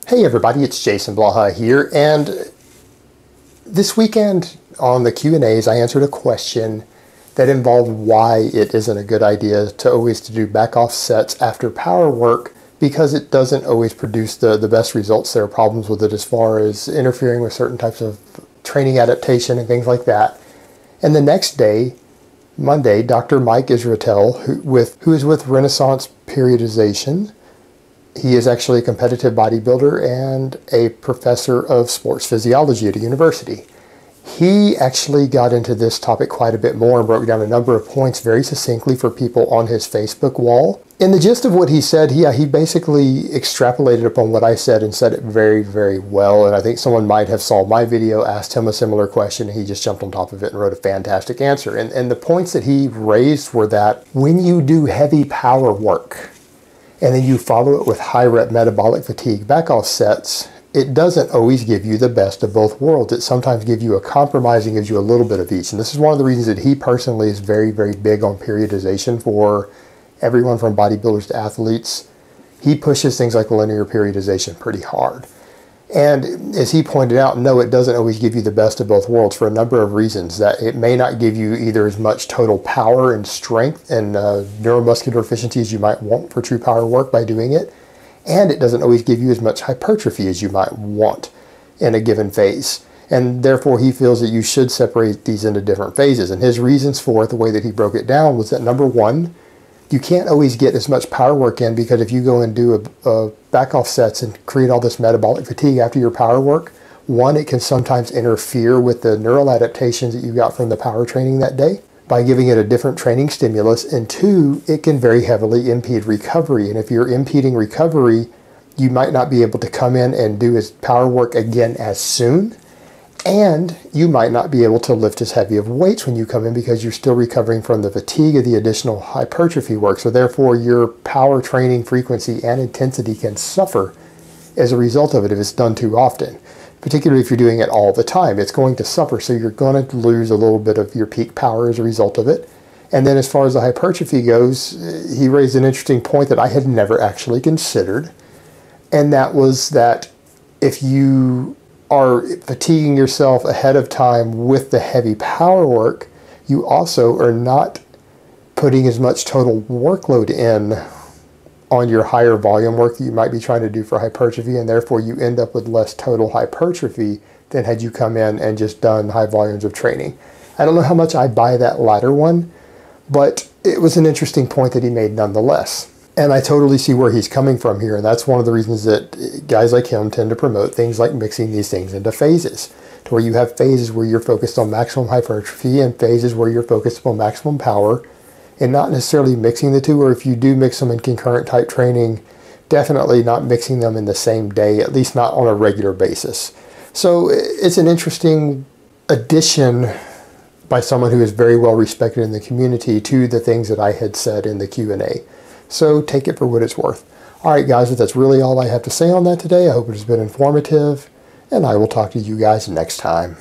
Hey everybody, it's Jason Blaha here, and this weekend on the Q&As I answered a question that involved why it isn't a good idea to always do back off sets after power work, because it doesn't always produce the best results. There are problems with it as far as interfering with certain types of training adaptation and things like that. And the next day, Monday, Dr. Mike Israetel, who is with Renaissance Periodization. He is actually a competitive bodybuilder and a professor of sports physiology at a university. He actually got into this topic quite a bit more and broke down a number of points very succinctly for people on his Facebook wall. In the gist of what he said, he basically extrapolated upon what I said and said it very, very well. And I think someone might have saw my video, asked him a similar question, and he just jumped on top of it and wrote a fantastic answer. And the points that he raised were that when you do heavy power work, and then you follow it with high rep metabolic fatigue back off sets, it doesn't always give you the best of both worlds. It sometimes gives you a compromise and gives you a little bit of each. And this is one of the reasons that he personally is very, very big on periodization for everyone from bodybuilders to athletes. He pushes things like linear periodization pretty hard. And as he pointed out, no, it doesn't always give you the best of both worlds for a number of reasons. That it may not give you either as much total power and strength and neuromuscular efficiency as you might want for true power work by doing it. And it doesn't always give you as much hypertrophy as you might want in a given phase. And therefore, he feels that you should separate these into different phases. And his reasons for it, the way that he broke it down, was that number one, you can't always get as much power work in, because if you go and do a back off sets and create all this metabolic fatigue after your power work, one, it can sometimes interfere with the neural adaptations that you got from the power training that day by giving it a different training stimulus. And two, it can very heavily impede recovery. And if you're impeding recovery, you might not be able to come in and do his power work again as soon. And you might not be able to lift as heavy of weights when you come in, because you're still recovering from the fatigue of the additional hypertrophy work. So therefore, your power training frequency and intensity can suffer as a result of it if it's done too often. Particularly if you're doing it all the time, it's going to suffer. So you're going to lose a little bit of your peak power as a result of it. And then as far as the hypertrophy goes, he raised an interesting point that I had never actually considered. And that was that if you are fatiguing yourself ahead of time with the heavy power work, you also are not putting as much total workload in on your higher volume work that you might be trying to do for hypertrophy, and therefore you end up with less total hypertrophy than had you come in and just done high volumes of training. I don't know how much I buy that latter one, but it was an interesting point that he made nonetheless. And I totally see where he's coming from here, and that's one of the reasons that guys like him tend to promote things like mixing these things into phases, to where you have phases where you're focused on maximum hypertrophy and phases where you're focused on maximum power, and not necessarily mixing the two, or if you do mix them in concurrent type training, definitely not mixing them in the same day, at least not on a regular basis. So it's an interesting addition by someone who is very well respected in the community to the things that I had said in the Q&A. So take it for what it's worth. All right, guys, that's really all I have to say on that today. I hope it has been informative, and I will talk to you guys next time.